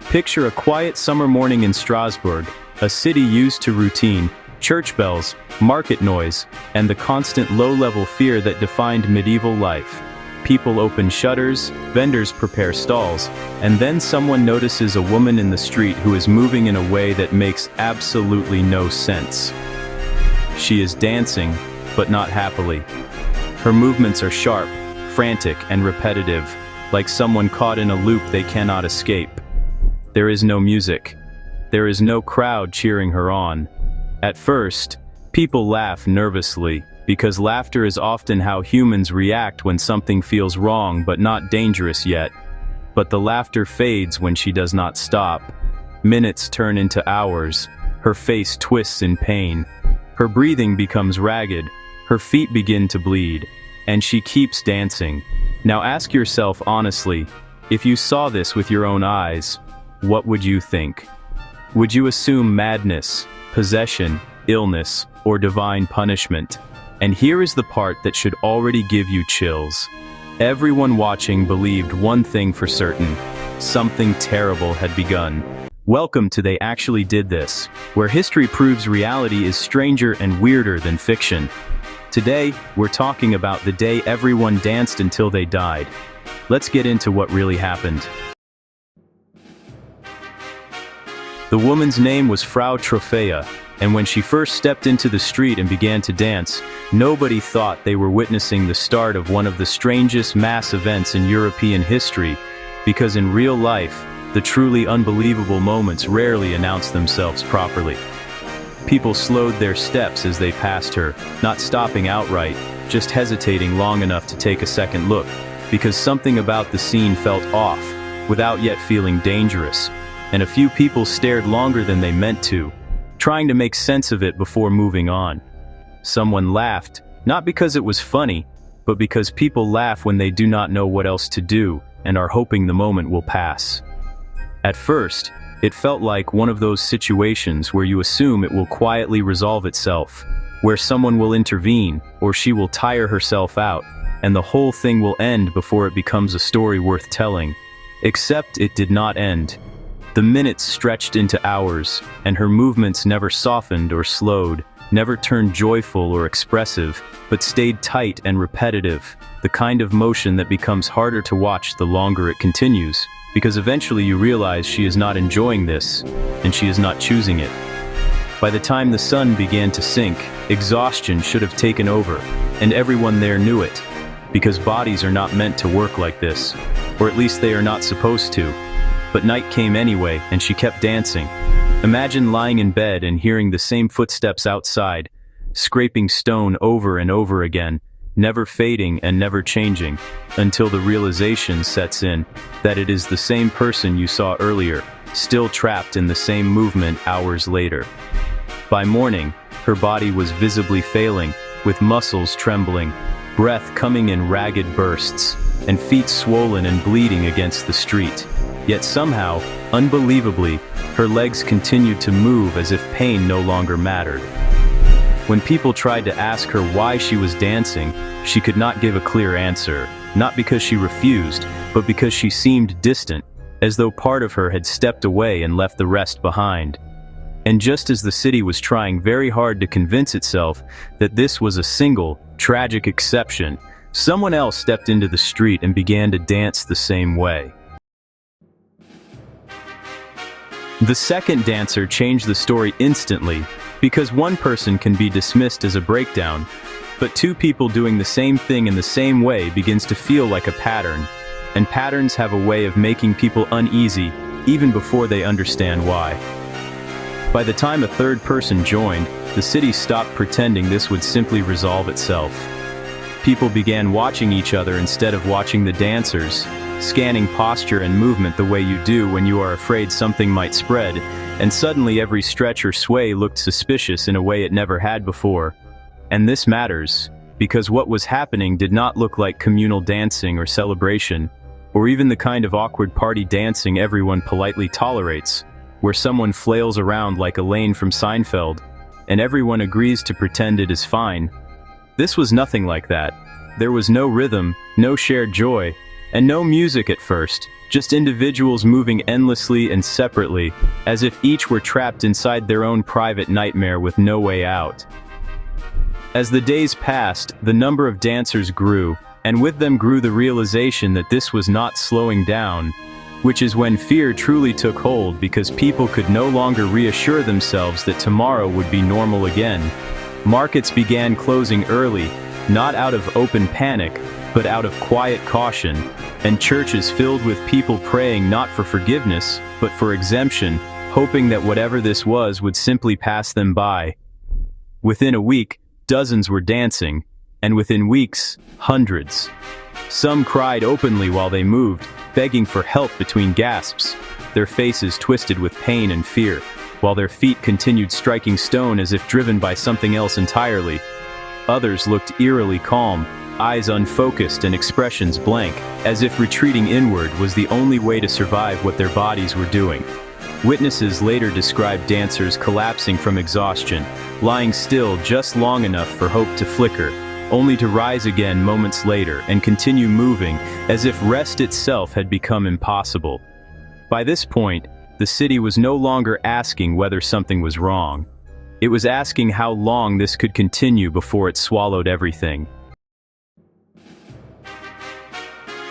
Picture a quiet summer morning in Strasbourg, a city used to routine, church bells, market noise, and the constant low-level fear that defined medieval life. People open shutters, vendors prepare stalls, and then someone notices a woman in the street who is moving in a way that makes absolutely no sense. She is dancing, but not happily. Her movements are sharp, frantic, and repetitive, like someone caught in a loop they cannot escape. There is no music. There is no crowd cheering her on. At first, people laugh nervously, because laughter is often how humans react when something feels wrong but not dangerous yet. But the laughter fades when she does not stop. Minutes turn into hours. Her face twists in pain. Her breathing becomes ragged. Her feet begin to bleed. And she keeps dancing. Now ask yourself honestly, if you saw this with your own eyes, what would you think? Would you assume madness, possession, illness, or divine punishment? And here is the part that should already give you chills. Everyone watching believed one thing for certain: something terrible had begun. Welcome to They Actually Did This, where history proves reality is stranger and weirder than fiction. Today, we're talking about the day everyone danced until they died. Let's get into what really happened. The woman's name was Frau Troffea, and when she first stepped into the street and began to dance, nobody thought they were witnessing the start of one of the strangest mass events in European history, because in real life, the truly unbelievable moments rarely announce themselves properly. People slowed their steps as they passed her, not stopping outright, just hesitating long enough to take a second look, because something about the scene felt off, without yet feeling dangerous, and a few people stared longer than they meant to, trying to make sense of it before moving on. Someone laughed, not because it was funny, but because people laugh when they do not know what else to do and are hoping the moment will pass. At first, it felt like one of those situations where you assume it will quietly resolve itself, where someone will intervene, or she will tire herself out, and the whole thing will end before it becomes a story worth telling. Except it did not end. The minutes stretched into hours, and her movements never softened or slowed, never turned joyful or expressive, but stayed tight and repetitive, the kind of motion that becomes harder to watch the longer it continues, because eventually you realize she is not enjoying this, and she is not choosing it. By the time the sun began to sink, exhaustion should have taken over, and everyone there knew it, because bodies are not meant to work like this, or at least they are not supposed to. But night came anyway, and she kept dancing. Imagine lying in bed and hearing the same footsteps outside, scraping stone over and over again, never fading and never changing, until the realization sets in that it is the same person you saw earlier, still trapped in the same movement hours later. By morning, her body was visibly failing, with muscles trembling, breath coming in ragged bursts, and feet swollen and bleeding against the street. Yet somehow, unbelievably, her legs continued to move as if pain no longer mattered. When people tried to ask her why she was dancing, she could not give a clear answer, not because she refused, but because she seemed distant, as though part of her had stepped away and left the rest behind. And just as the city was trying very hard to convince itself that this was a single, tragic exception, someone else stepped into the street and began to dance the same way. The second dancer changed the story instantly, because one person can be dismissed as a breakdown, but two people doing the same thing in the same way begins to feel like a pattern, and patterns have a way of making people uneasy even before they understand why. By the time a third person joined, the city stopped pretending this would simply resolve itself. People began watching each other instead of watching the dancers, scanning posture and movement the way you do when you are afraid something might spread, and suddenly every stretch or sway looked suspicious in a way it never had before. And this matters, because what was happening did not look like communal dancing or celebration, or even the kind of awkward party dancing everyone politely tolerates, where someone flails around like Elaine from Seinfeld, and everyone agrees to pretend it is fine. This was nothing like that. There was no rhythm, no shared joy, and no music at first, just individuals moving endlessly and separately, as if each were trapped inside their own private nightmare with no way out. As the days passed, the number of dancers grew, and with them grew the realization that this was not slowing down, which is when fear truly took hold because people could no longer reassure themselves that tomorrow would be normal again. Markets began closing early, not out of open panic, but out of quiet caution, and churches filled with people praying not for forgiveness, but for exemption, hoping that whatever this was would simply pass them by. Within a week, dozens were dancing, and within weeks, hundreds. Some cried openly while they moved, begging for help between gasps, their faces twisted with pain and fear, while their feet continued striking stone as if driven by something else entirely. Others looked eerily calm, eyes unfocused and expressions blank, as if retreating inward was the only way to survive what their bodies were doing. Witnesses later described dancers collapsing from exhaustion, lying still just long enough for hope to flicker, only to rise again moments later and continue moving as if rest itself had become impossible. By this point, the city was no longer asking whether something was wrong. It was asking how long this could continue before it swallowed everything.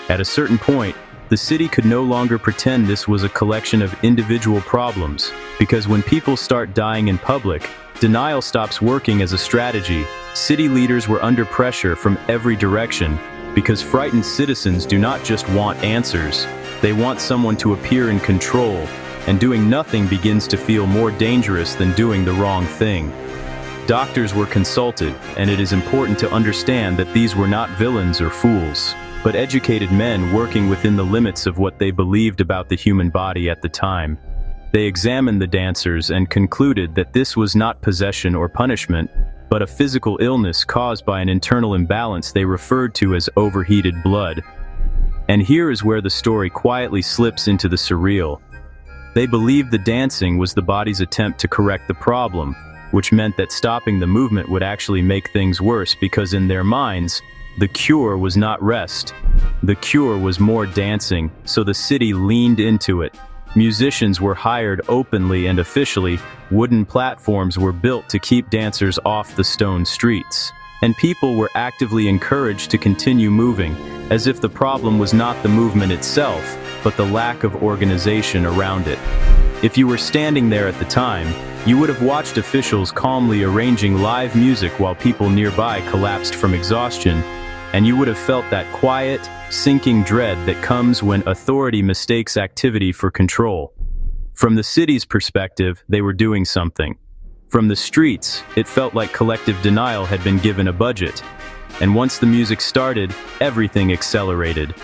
At a certain point, the city could no longer pretend this was a collection of individual problems, because when people start dying in public, denial stops working as a strategy. City leaders were under pressure from every direction, because frightened citizens do not just want answers, they want someone to appear in control, and doing nothing begins to feel more dangerous than doing the wrong thing. Doctors were consulted, and it is important to understand that these were not villains or fools, but educated men working within the limits of what they believed about the human body at the time. They examined the dancers and concluded that this was not possession or punishment, but a physical illness caused by an internal imbalance they referred to as overheated blood. And here is where the story quietly slips into the surreal. They believed the dancing was the body's attempt to correct the problem, which meant that stopping the movement would actually make things worse because in their minds, the cure was not rest. The cure was more dancing, so the city leaned into it. Musicians were hired openly and officially, wooden platforms were built to keep dancers off the stone streets, and people were actively encouraged to continue moving, as if the problem was not the movement itself, but the lack of organization around it. If you were standing there at the time, you would have watched officials calmly arranging live music while people nearby collapsed from exhaustion, and you would have felt that quiet, sinking dread that comes when authority mistakes activity for control. From the city's perspective, they were doing something. From the streets, it felt like collective denial had been given a budget. And once the music started, everything accelerated.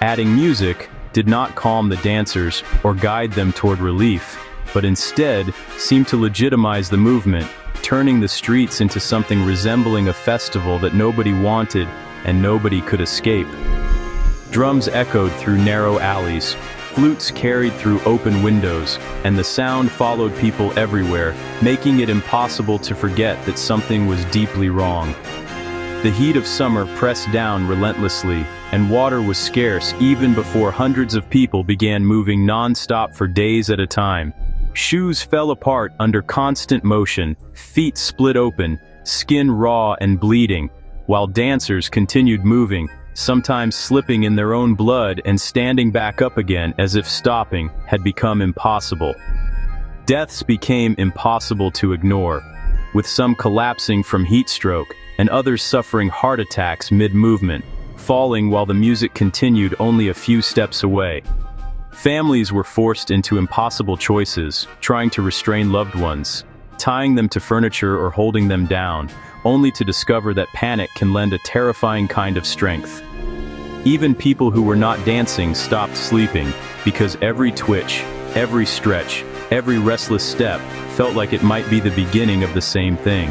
Adding music did not calm the dancers or guide them toward relief, but instead seemed to legitimize the movement, turning the streets into something resembling a festival that nobody wanted and nobody could escape. Drums echoed through narrow alleys, flutes carried through open windows, and the sound followed people everywhere, making it impossible to forget that something was deeply wrong. The heat of summer pressed down relentlessly, and water was scarce even before hundreds of people began moving non-stop for days at a time. Shoes fell apart under constant motion, feet split open, skin raw and bleeding, while dancers continued moving, sometimes slipping in their own blood and standing back up again as if stopping had become impossible. Deaths became impossible to ignore, with some collapsing from heat stroke and others suffering heart attacks mid-movement, falling while the music continued only a few steps away. Families were forced into impossible choices, trying to restrain loved ones, tying them to furniture or holding them down, only to discover that panic can lend a terrifying kind of strength. Even people who were not dancing stopped sleeping, because every twitch, every stretch, every restless step felt like it might be the beginning of the same thing.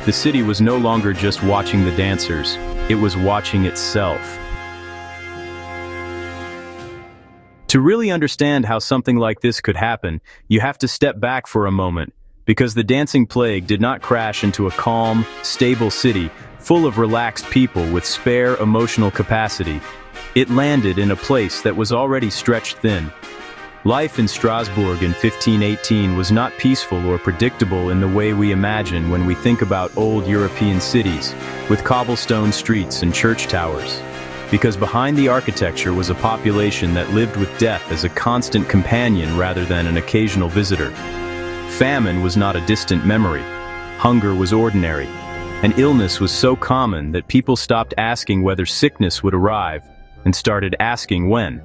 The city was no longer just watching the dancers, it was watching itself. To really understand how something like this could happen, you have to step back for a moment, because the dancing plague did not crash into a calm, stable city full of relaxed people with spare emotional capacity. It landed in a place that was already stretched thin. Life in Strasbourg in 1518 was not peaceful or predictable in the way we imagine when we think about old European cities, with cobblestone streets and church towers. Because behind the architecture was a population that lived with death as a constant companion rather than an occasional visitor. Famine was not a distant memory. Hunger was ordinary. And illness was so common that people stopped asking whether sickness would arrive and started asking when.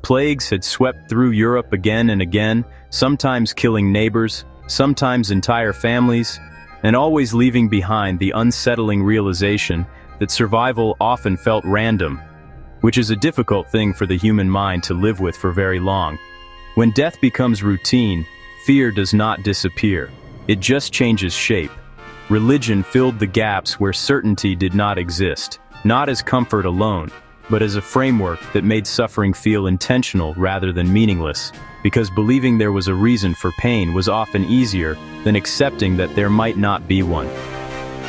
Plagues had swept through Europe again and again, sometimes killing neighbors, sometimes entire families, and always leaving behind the unsettling realization that survival often felt random, which is a difficult thing for the human mind to live with for very long. When death becomes routine, fear does not disappear. It just changes shape. Religion filled the gaps where certainty did not exist, not as comfort alone, but as a framework that made suffering feel intentional rather than meaningless, because believing there was a reason for pain was often easier than accepting that there might not be one.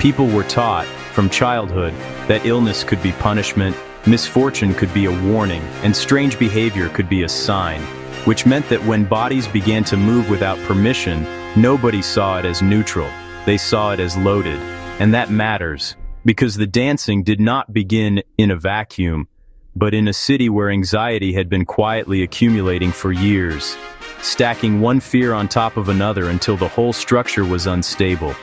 People were taught, from childhood, that illness could be punishment, misfortune could be a warning, and strange behavior could be a sign, which meant that when bodies began to move without permission, nobody saw it as neutral. They saw it as loaded, and that matters, because the dancing did not begin in a vacuum, but in a city where anxiety had been quietly accumulating for years, stacking one fear on top of another until the whole structure was unstable.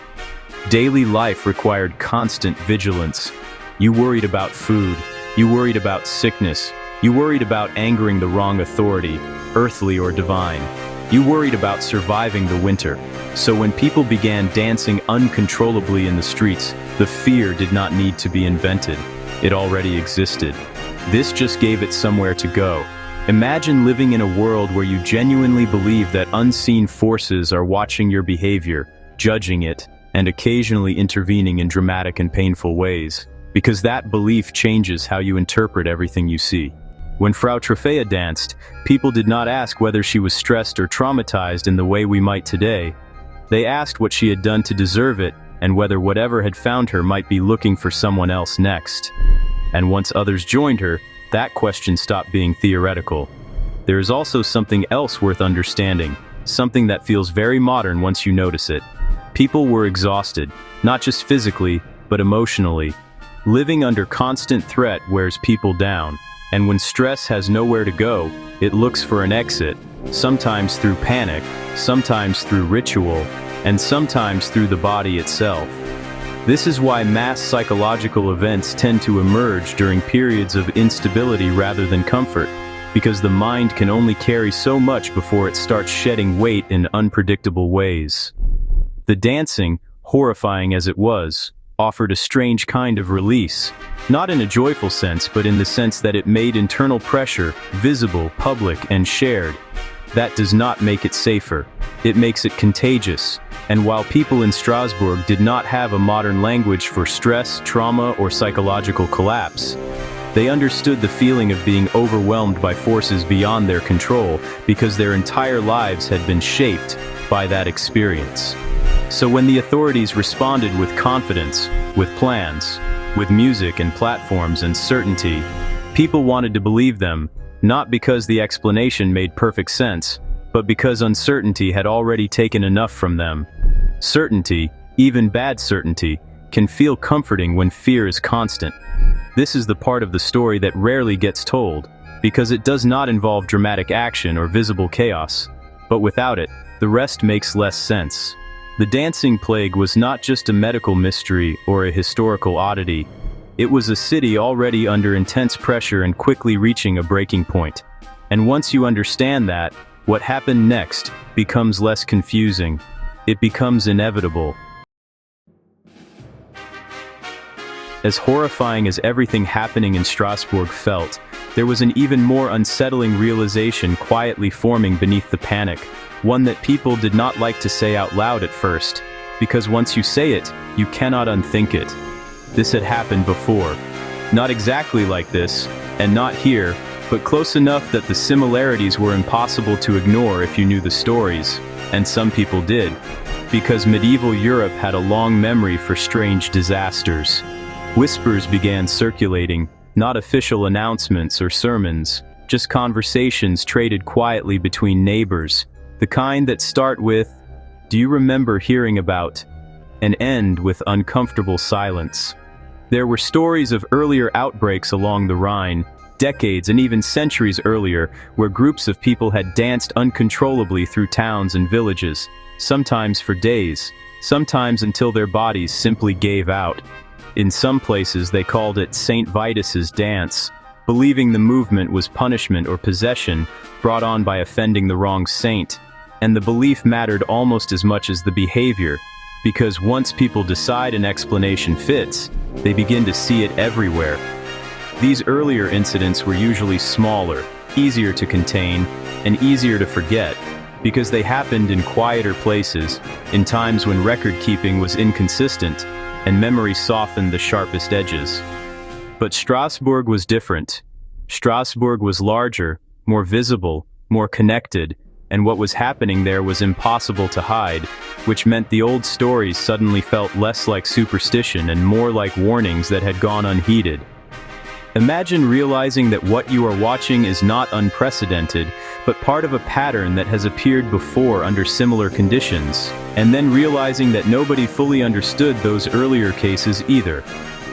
Daily life required constant vigilance. You worried about food, you worried about sickness, you worried about angering the wrong authority, earthly or divine. You worried about surviving the winter. So when people began dancing uncontrollably in the streets, the fear did not need to be invented. It already existed. This just gave it somewhere to go. Imagine living in a world where you genuinely believe that unseen forces are watching your behavior, judging it, and occasionally intervening in dramatic and painful ways, because that belief changes how you interpret everything you see. When Frau Trofea danced, people did not ask whether she was stressed or traumatized in the way we might today. They asked what she had done to deserve it, and whether whatever had found her might be looking for someone else next. And once others joined her, that question stopped being theoretical. There is also something else worth understanding, something that feels very modern once you notice it. People were exhausted, not just physically, but emotionally. Living under constant threat wears people down, and when stress has nowhere to go, it looks for an exit, sometimes through panic, sometimes through ritual, and sometimes through the body itself. This is why mass psychological events tend to emerge during periods of instability rather than comfort, because the mind can only carry so much before it starts shedding weight in unpredictable ways. The dancing, horrifying as it was, offered a strange kind of release, not in a joyful sense, but in the sense that it made internal pressure visible, public, and shared. That does not make it safer. It makes it contagious. And while people in Strasbourg did not have a modern language for stress, trauma, or psychological collapse, they understood the feeling of being overwhelmed by forces beyond their control because their entire lives had been shaped by that experience. So when the authorities responded with confidence, with plans, with music and platforms and certainty, people wanted to believe them, not because the explanation made perfect sense, but because uncertainty had already taken enough from them. Certainty, even bad certainty, can feel comforting when fear is constant. This is the part of the story that rarely gets told, because it does not involve dramatic action or visible chaos. But without it, the rest makes less sense. The dancing plague was not just a medical mystery or a historical oddity. It was a city already under intense pressure and quickly reaching a breaking point. And once you understand that, what happened next becomes less confusing. It becomes inevitable. As horrifying as everything happening in Strasbourg felt, there was an even more unsettling realization quietly forming beneath the panic, one that people did not like to say out loud at first, because once you say it, you cannot unthink it. This had happened before. Not exactly like this, and not here, but close enough that the similarities were impossible to ignore if you knew the stories, and some people did. because medieval Europe had a long memory for strange disasters. Whispers began circulating, not official announcements or sermons, just conversations traded quietly between neighbors, the kind that start with, "Do you remember hearing about?" and end with uncomfortable silence. There were stories of earlier outbreaks along the Rhine, decades and even centuries earlier, where groups of people had danced uncontrollably through towns and villages, sometimes for days, sometimes until their bodies simply gave out. In some places they called it St. Vitus's dance, believing the movement was punishment or possession brought on by offending the wrong saint, and the belief mattered almost as much as the behavior, because once people decide an explanation fits, they begin to see it everywhere. These earlier incidents were usually smaller, easier to contain, and easier to forget, because they happened in quieter places, in times when record-keeping was inconsistent, and memory softened the sharpest edges. But Strasbourg was different. Strasbourg was larger, more visible, more connected, and what was happening there was impossible to hide, which meant the old stories suddenly felt less like superstition and more like warnings that had gone unheeded. Imagine realizing that what you are watching is not unprecedented, but part of a pattern that has appeared before under similar conditions, and then realizing that nobody fully understood those earlier cases either.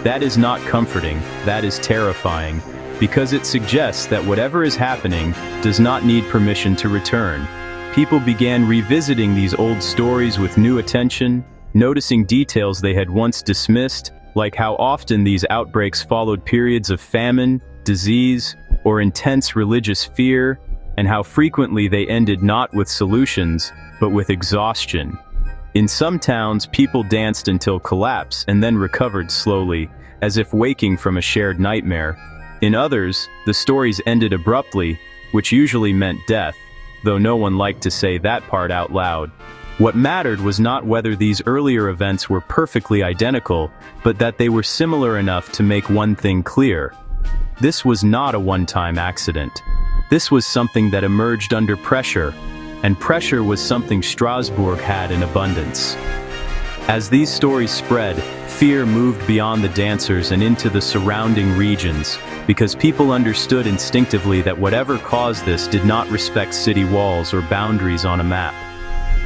That is not comforting, that is terrifying, because it suggests that whatever is happening does not need permission to return. People began revisiting these old stories with new attention, noticing details they had once dismissed, like how often these outbreaks followed periods of famine, disease, or intense religious fear, and how frequently they ended not with solutions, but with exhaustion. In some towns, people danced until collapse and then recovered slowly, as if waking from a shared nightmare. In others, the stories ended abruptly, which usually meant death, though no one liked to say that part out loud. What mattered was not whether these earlier events were perfectly identical, but that they were similar enough to make one thing clear. This was not a one-time accident. This was something that emerged under pressure, and pressure was something Strasbourg had in abundance. As these stories spread, fear moved beyond the dancers and into the surrounding regions, because people understood instinctively that whatever caused this did not respect city walls or boundaries on a map.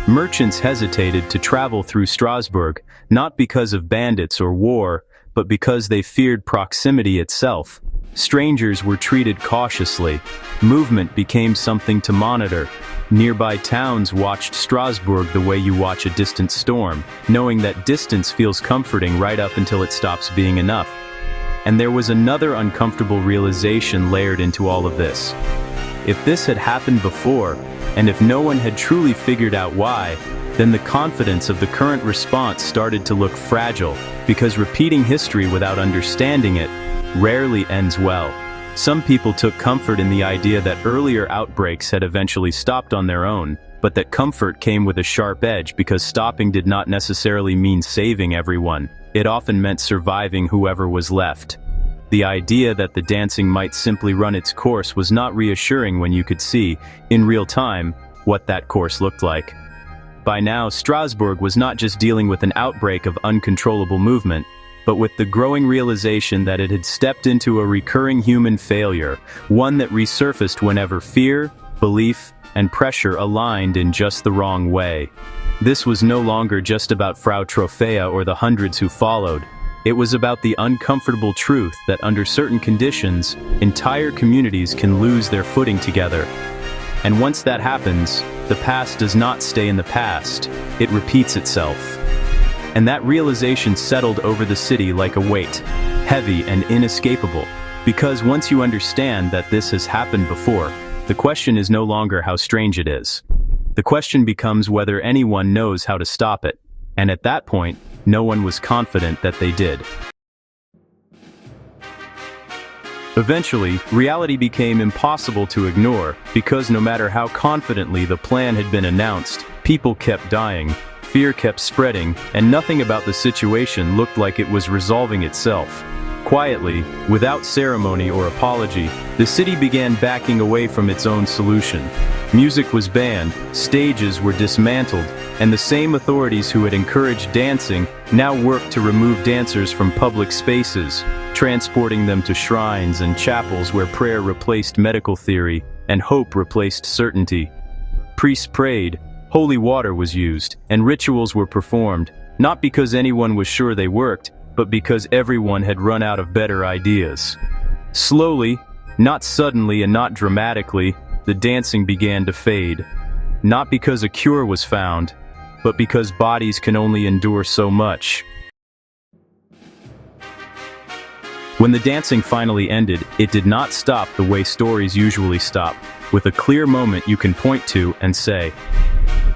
Merchants hesitated to travel through Strasbourg, not because of bandits or war, but because they feared proximity itself. Strangers were treated cautiously. Movement became something to monitor. Nearby towns watched Strasbourg the way you watch a distant storm, knowing that distance feels comforting right up until it stops being enough. And there was another uncomfortable realization layered into all of this. If this had happened before, and if no one had truly figured out why, then the confidence of the current response started to look fragile, because repeating history without understanding it rarely ends well. Some people took comfort in the idea that earlier outbreaks had eventually stopped on their own, but that comfort came with a sharp edge because stopping did not necessarily mean saving everyone. It often meant surviving whoever was left. The idea that the dancing might simply run its course was not reassuring when you could see, in real time, what that course looked like. By now, Strasbourg was not just dealing with an outbreak of uncontrollable movement, but with the growing realization that it had stepped into a recurring human failure, one that resurfaced whenever fear, belief, and pressure aligned in just the wrong way. This was no longer just about Frau Trofea or the hundreds who followed. It was about the uncomfortable truth that under certain conditions, entire communities can lose their footing together. And once that happens, the past does not stay in the past, it repeats itself. And that realization settled over the city like a weight, heavy and inescapable, because once you understand that this has happened before, the question is no longer how strange it is. The question becomes whether anyone knows how to stop it, and at that point, no one was confident that they did. Eventually, reality became impossible to ignore, because no matter how confidently the plan had been announced, people kept dying, fear kept spreading, and nothing about the situation looked like it was resolving itself. Quietly, without ceremony or apology, the city began backing away from its own solution. Music was banned, stages were dismantled, and the same authorities who had encouraged dancing now worked to remove dancers from public spaces, transporting them to shrines and chapels where prayer replaced medical theory and hope replaced certainty. Priests prayed, holy water was used, and rituals were performed, not because anyone was sure they worked, but because everyone had run out of better ideas. Slowly, not suddenly and not dramatically, the dancing began to fade. Not because a cure was found, but because bodies can only endure so much. When the dancing finally ended, it did not stop the way stories usually stop, with a clear moment you can point to and say,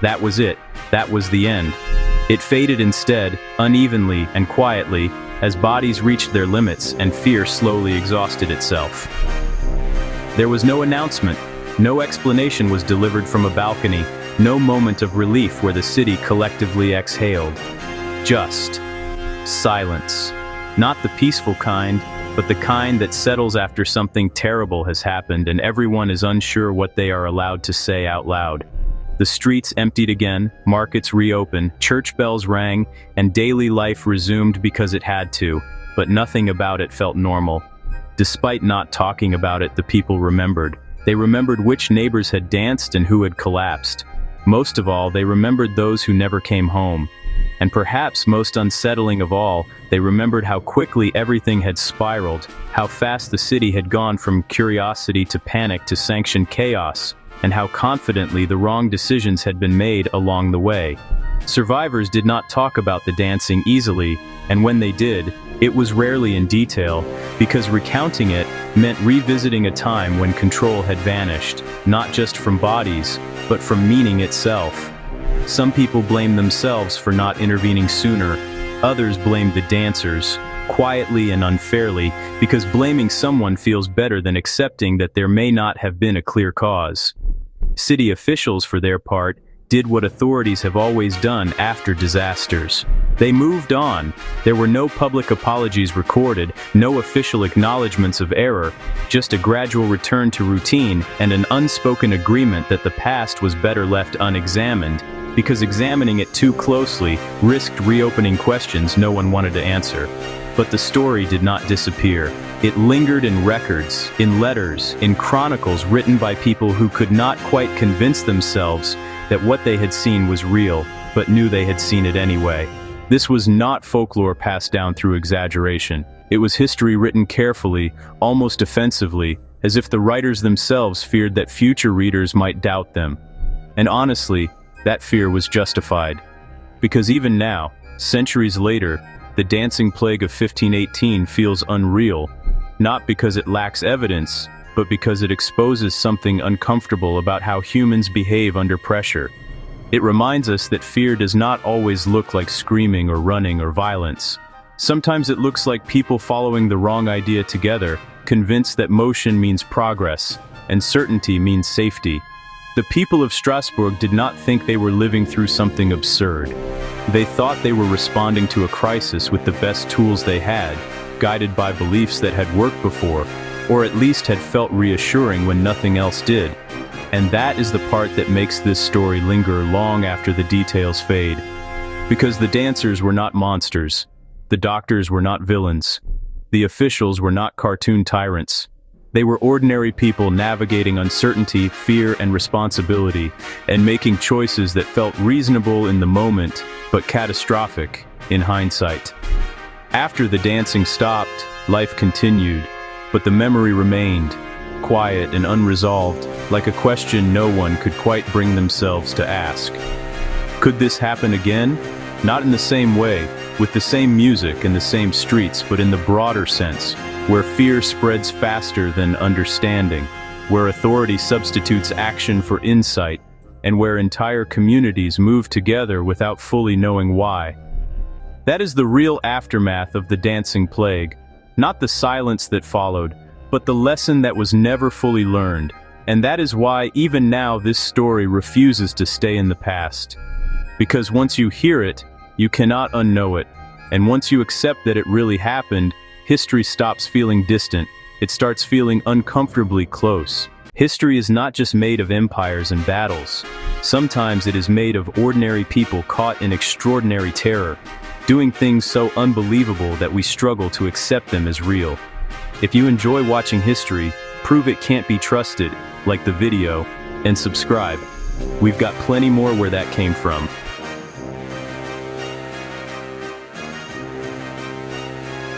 "That was it, that was the end." It faded instead, unevenly and quietly, as bodies reached their limits and fear slowly exhausted itself. There was no announcement, no explanation was delivered from a balcony, no moment of relief where the city collectively exhaled. Just silence. Not the peaceful kind, but the kind that settles after something terrible has happened and everyone is unsure what they are allowed to say out loud. The streets emptied again, markets reopened, church bells rang, and daily life resumed because it had to, but nothing about it felt normal. Despite not talking about it, the people remembered. They remembered which neighbors had danced and who had collapsed. Most of all, they remembered those who never came home. And perhaps most unsettling of all, they remembered how quickly everything had spiraled, how fast the city had gone from curiosity to panic to sanctioned chaos, and how confidently the wrong decisions had been made along the way. Survivors did not talk about the dancing easily, and when they did, it was rarely in detail, because recounting it meant revisiting a time when control had vanished, not just from bodies, but from meaning itself. Some people blamed themselves for not intervening sooner, others blamed the dancers, quietly and unfairly, because blaming someone feels better than accepting that there may not have been a clear cause. City officials, for their part, did what authorities have always done after disasters. They moved on. There were no public apologies recorded, no official acknowledgments of error, just a gradual return to routine and an unspoken agreement that the past was better left unexamined, because examining it too closely risked reopening questions no one wanted to answer. But the story did not disappear. It lingered in records, in letters, in chronicles written by people who could not quite convince themselves that what they had seen was real, but knew they had seen it anyway. This was not folklore passed down through exaggeration. It was history written carefully, almost offensively, as if the writers themselves feared that future readers might doubt them. And honestly, that fear was justified. Because even now, centuries later, the dancing plague of 1518 feels unreal, not because it lacks evidence, but because it exposes something uncomfortable about how humans behave under pressure. It reminds us that fear does not always look like screaming or running or violence. Sometimes it looks like people following the wrong idea together, convinced that motion means progress, and certainty means safety. The people of Strasbourg did not think they were living through something absurd. They thought they were responding to a crisis with the best tools they had, guided by beliefs that had worked before, or at least had felt reassuring when nothing else did. And that is the part that makes this story linger long after the details fade. Because the dancers were not monsters. The doctors were not villains. The officials were not cartoon tyrants. They were ordinary people navigating uncertainty, fear, and responsibility, and making choices that felt reasonable in the moment, but catastrophic in hindsight. After the dancing stopped, life continued, but the memory remained, quiet and unresolved, like a question no one could quite bring themselves to ask. Could this happen again? Not in the same way, with the same music and the same streets, but in the broader sense, where fear spreads faster than understanding, where authority substitutes action for insight, and where entire communities move together without fully knowing why. That is the real aftermath of the dancing plague, not the silence that followed, but the lesson that was never fully learned, and that is why even now this story refuses to stay in the past. Because once you hear it, you cannot unknow it, and once you accept that it really happened, history stops feeling distant, it starts feeling uncomfortably close, History is not just made of empires and battles. Sometimes it is made of ordinary people caught in extraordinary terror, doing things so unbelievable that we struggle to accept them as real. If you enjoy watching history, prove it can't be trusted, like the video, and subscribe. We've got plenty more where that came from.